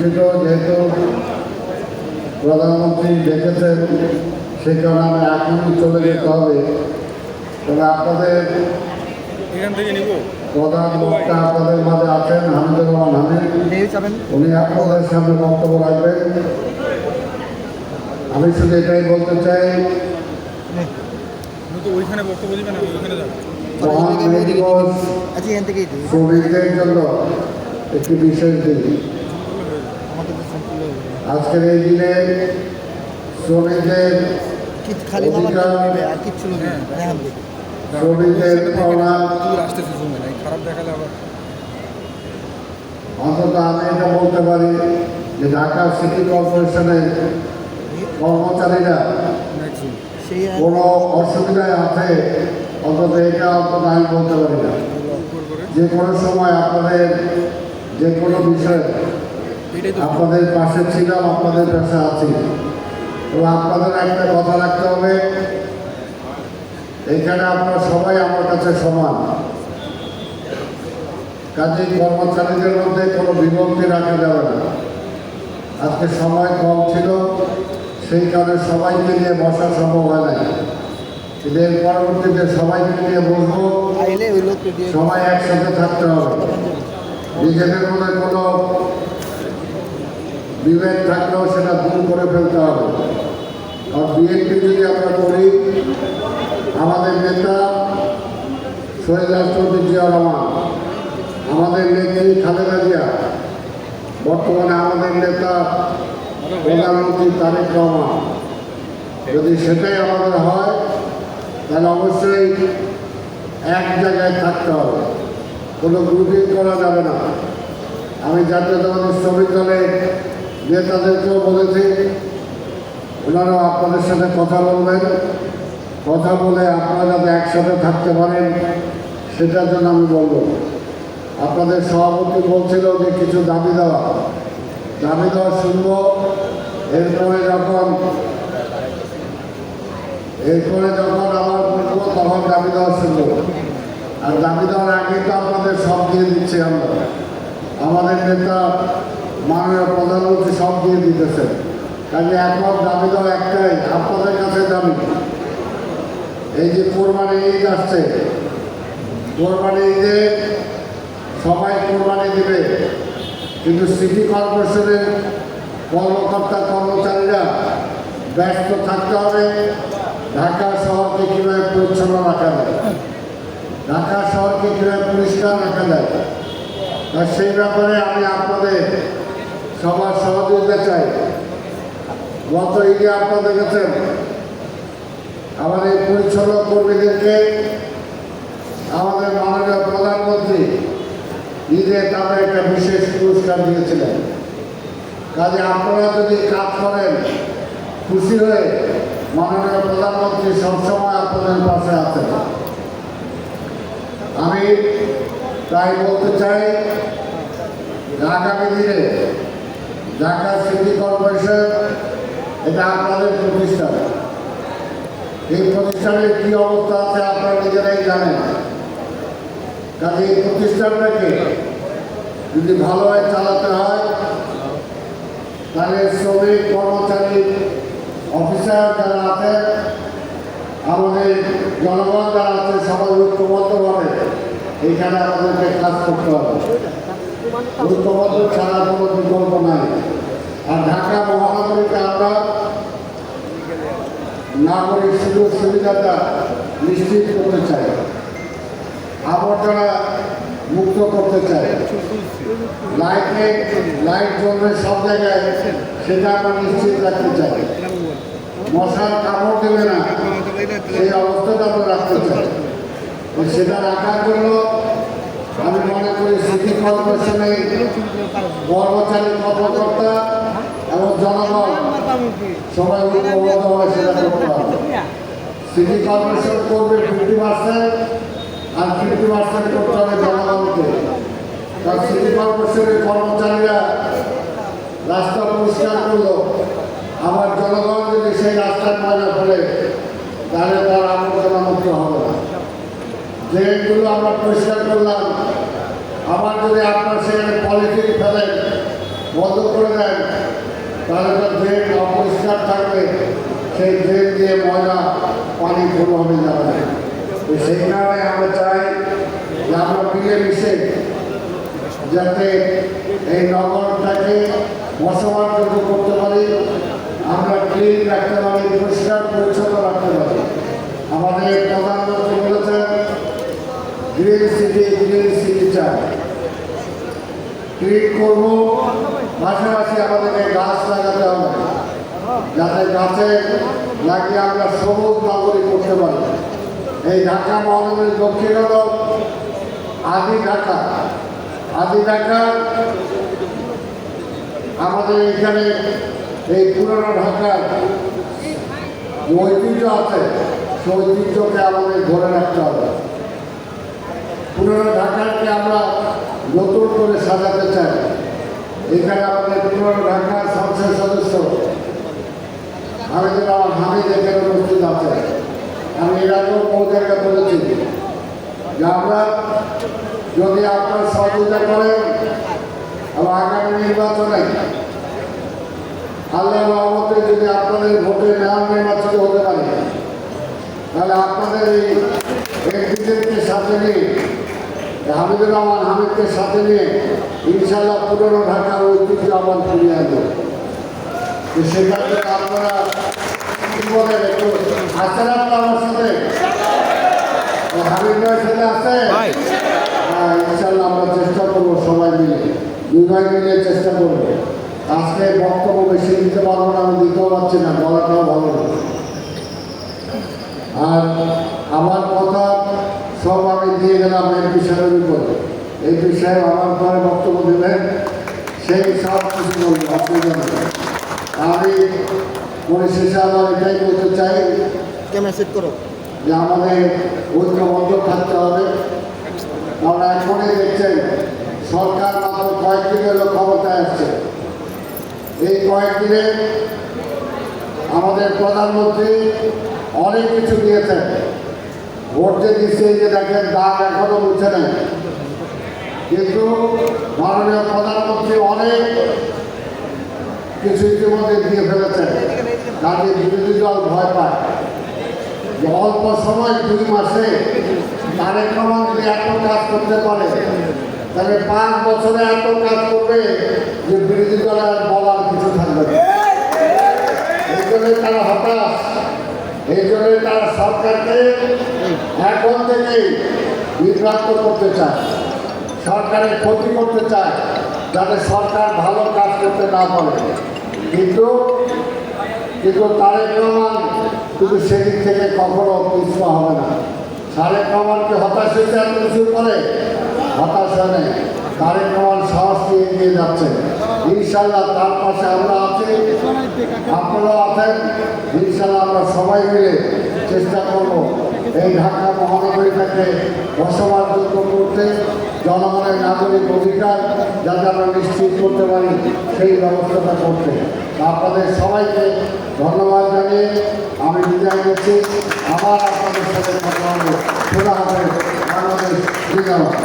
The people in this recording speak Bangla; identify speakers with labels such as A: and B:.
A: দুঃখিত, যেহেতু প্রধানমন্ত্রী ডেকেছেন সেই কারণে আমি এখনই চলে যেতে হবে। তবে আপনাদের
B: এখান থেকে নিব
A: প্রধান বক্তা আপনাদের মাঝে আছেন হামিদুর রহমান হামিদ, উনি আপনাদের সামনে বক্তব্য রাখবেন। আমি শুধু এটাই বলতে চাই,
B: তো ওইখানে বক্তব্য দিবেন, আমি ওইখানে যাবো।
A: মহান মে দিবস শ্রমিকদের জন্য একটি বিশেষ দিন। আজকের এই দিনে শ্রমিকদের শ্রমিকদের পাওনা
B: খারাপ দেখালে আবার
A: অন্তত আমি এটা বলতে পারি যে ঢাকা সিটি কর্পোরেশনের কর্মচারীরা কোনো অসুবিধায় আছে, অন্তত এটা অন্তত আমি বলতে পারি না। যে কোনো সময় আপনাদের যে কোনো বিষয়ে আপনাদের পাশে ছিলাম, আপনাদের পাশে আছি। তো আপনাদের একটা কথা রাখতে হবে, এখানে আপনারা সবাই আমার কাছে সমান। কাজেই কর্মচারীদের মধ্যে কোনো বিভক্তি রাখা যাবে না। আজকে সময় কম ছিল, সেই কারণে সবাইকে নিয়ে বসা সম্ভব হয় নাই। এদের পরবর্তীতে সবাইকে নিয়ে বসবো, সবাই একসাথে থাকতে হবে। নিজেদের মধ্যে কোনো বিভেদ থাকলেও সেটা দূর করে ফেলতে হবে। আর বিএনপি যদি আমরা করি, আমাদের নেতা শহীদ রাষ্ট্রপতি জিয়া রহমান, আমাদের নেত্রী খালেদা জিয়া, বর্তমানে আমাদের নেতা প্রধানমন্ত্রী তারেক রহমান, যদি সেটাই আমাদের হয় তাহলে অবশ্যই এক জায়গায় থাকতে হবে, কোনো গ্রুপিং করা যাবে না। আমি জাতীয়তাবাদী শ্রমিক দলের নেতাদেরকেও বলেছি, ওনারাও আপনাদের সাথে কথা বলবেন, কথা বলে আপনারা যাতে একসাথে থাকতে পারেন সেটার জন্য আমি বলব। আপনাদের সভাপতি বলছিল যে কিছু দাবি দেওয়া শুনব, এরপরে যখন আমার বলবো তখন দাবি দেওয়া শুনব। আর দাবি দেওয়ার আগে তো আপনাদের সব দিয়ে দিচ্ছি আমরা, আমাদের নেতা মাননীয় প্রধানমন্ত্রী সব দিয়ে দিতেছেন। কাজে এখন দাবি দেওয়া একটাই, আপনাদের কাছে দাবি, এই যে কোরবানি ঈদ আসছে, কোরবানি ঈদে সবাই কোরবানি দেবে, কিন্তু সিটি কর্পোরেশনের কর্মকর্তা কর্মচারীরা ব্যস্ত থাকতে হবে ঢাকা শহরকে কীভাবে পরিচ্ছন্ন রাখা যায়, ঢাকা শহরকে কীভাবে পরিষ্কার রাখা যায়। আর সেই ব্যাপারে আমি আপনাদের সবার সহযোগিতা চাই। গত ঈদে আপনারা দেখেছেন আমাদের পরিচ্ছন্ন কর্মীদেরকে আমাদের মাননীয় প্রধানমন্ত্রী ঈদে তাদের একটা বিশেষ পুরস্কার দিয়েছিলেন। কাজে আপনারা যদি কাজ করেন খুশি হয়ে, মাননীয় প্রধানমন্ত্রী সবসময় আপনাদের পাশে আছেন। আমি তাই বলতে চাই, আগামী দিনে ঢাকা সিটি কর্পোরেশন এটা আপনাদের প্রতিষ্ঠান। এই প্রতিষ্ঠানের কী অবস্থা আছে আপনারা নিজেরাই জানেন। কাজে এই প্রতিষ্ঠানটাকে যদি ভালোভাবে চালাতে হয় তাহলে শ্রমিক, কর্মচারী, অফিসার যারা আছেন, আমাদের জনগণ যারা আছে, সবাই ঐক্যবদ্ধভাবে এইখানে আমাদেরকে কাজ করতে হবে। ঐক্যবদ্ধ ছাড়া কোনো বিকল্প নাই। আর ঢাকা মহানগরীতে আমরা নাগরিক সুযোগ সুবিধাটা নিশ্চিত করতে চাই, আবর্জনা মুক্ত করতে চাই, লাইট জ্বলবে সব জায়গায় সেটা আমরা নিশ্চিত রাখতে চাই, মশার কামড় দেবে না সেই অবস্থাটা আমরা রাখতে চাই। সেটা রাখার জন্য আমি মনে করি সিটি কর্পোরেশনের কর্মচারী, কর্মকর্তা এবং জনগণ সবাই ঐক্যবদ্ধভাবে সেটা করতে হবে। সিটি কর্পোরেশন করবে 50% আর 50% করতে হবে জনগণকে। কারণ সিটি কর্পোরেশনের কর্মচারীরা রাস্তা পরিষ্কার করলো, আবার জনগণ যদি সেই রাস্তার ময়লা ফেলে তাহলে তার আবর্জনা মুক্ত হবে না। ড্রেনগুলো আমরা পরিষ্কার করলাম, আবার যদি আপনার সেখানে পলিথিন ফেলেন বন্ধ করে দেন, তাহলে তো ড্রেন অপরিষ্কার থাকবে, সেই ড্রেন দিয়ে ময়লা পানি কোনোভাবে যাবে না। তো সেই কারণে আমরা চাই যে আমরা মিলেমিশে যাতে এই নগরটাকে বসবাসযোগ্য করতে পারি, আমরা ক্লিন রাখতে পারি, পরিষ্কার পরিচ্ছন্ন রাখতে পারি। আমাদের প্রধানমন্ত্রী বলেছেন গ্রিন সিটি চাই, ক্লিন করবো, পাশাপাশি আমাদেরকে গাছ লাগাতে হবে, যাতে গাছে লাগিয়ে আমরা সবুজ নগরী করতে পারি। এই ঢাকা মহানগরীর দক্ষিণ হল আদি ঢাকা। আদি ঢাকা আমাদের এখানে এই পুরনো ঢাকার যে ঐতিহ্য আছে, সেই ঐতিহ্যকে আমাদের ধরে রাখতে হবে। পুরনো ঢাকাকে আমরা নতুন করে সাজাতে চাই। এখানে আমাদের পুরনো ঢাকার সংসদ সদস্য হামিদুর রহমান হামিদ এখানে উপস্থিত আছে। আমি এর আগেও বহু জায়গায় বলেছি যে আমরা যদি আপনারা সহযোগিতা করেন এবং আগামী নির্বাচনে আল্লাহ রহমতে যদি আপনাদের ভোটে মেয়র নির্বাচিত হতে পারে, তাহলে আপনাদের এই এমপিদেরকে সাথে নিয়ে, হামিদুর রহমান হামিদকে সাথে নিয়ে ইনশাল্লাহ পুরনো ঢাকার ঐতিহ্য আবার ফিরিয়ে আনবে। সেখানে আপনারা কি বলেন, একটু আসেন আপনার আমার সাথে, হামিদ ভাইয়ের সাথে আছে। ইনশাল্লাহ আমরা চেষ্টা করবো সবাই মিলে, দুই ভাই মিলে চেষ্টা করবো। আজকে বক্তব্য বেশি দিতে পারবো না, আমি দিতেও পারছি না, বলাটাও ভালো না। আর আমার কথা সব আমি দিয়ে গেলাম এমপি সাহেবের উপরে। এমপি সাহেব আমার পরে বক্তব্য দেবেন, সেই সব কিছু বলবো, অসুবিধা নেই। আমি পরিশেষে আমার এটাই বলতে চাই যে আমাদের ঐক্যবদ্ধ থাকতে হবে। আমরা এখনই দেখছেন সরকার মাত্র কয়েকদিন হলো ক্ষমতায় আসছে। এই কয়েকদিনে আমাদের প্রধানমন্ত্রী অনেক কিছু দিয়েছেন, ভোট যে দিচ্ছে, এই যে দেখেন দাগ এখনো মুছে নেই, কিন্তু মাননীয় প্রধানমন্ত্রী অনেক কিছু ইতিমধ্যে দিয়ে ফেলেছেন। কাজে বিরোধী দল ভয় পায় যে অল্প সময় 2 মাসে তারেক রহমান যদি এত কাজ করতে পারে, তাহলে 5 বছরে এত কাজ করবে যে বিরোধী দলের বলার কিছু থাকবে না। এই জন্যই তারা হতাশ, এই জন্যই তারা সরকারকে এখন থেকেই বিভ্রান্ত করতে চায়, সরকারের ক্ষতি করতে চায়, যাতে সরকার ভালো কাজ করতে না পারে। কিন্তু তারেক রহমান কিন্তু সেদিক থেকে কখনো পিছপা হবে না। তারেক রহমানকে হতাশ হয়েছে এত কিছু করে, হতাশ হয় নাই। তারেক রহমান সাহস নিয়ে এগিয়ে যাচ্ছে। ইনশাল্লাহ তার পাশে আমরা আছি, আপনারাও আছেন। ইনশাল্লাহ আমরা সবাই মিলে চেষ্টা করব এই ঢাকা মহানগরীটাকে বসবাসযোগ্য করতে, জনগণের নাগরিক অধিকার যাতে আমরা নিশ্চিত করতে পারি সেই ব্যবস্থাটা করতে। আপনাদের সবাইকে ধন্যবাদ জানিয়ে আমি বিদায় নিচ্ছি। আবার আপনাদের সাথে কথা হবে। খোদা হাফেজ। বাংলাদেশ জিন্দাবাদ।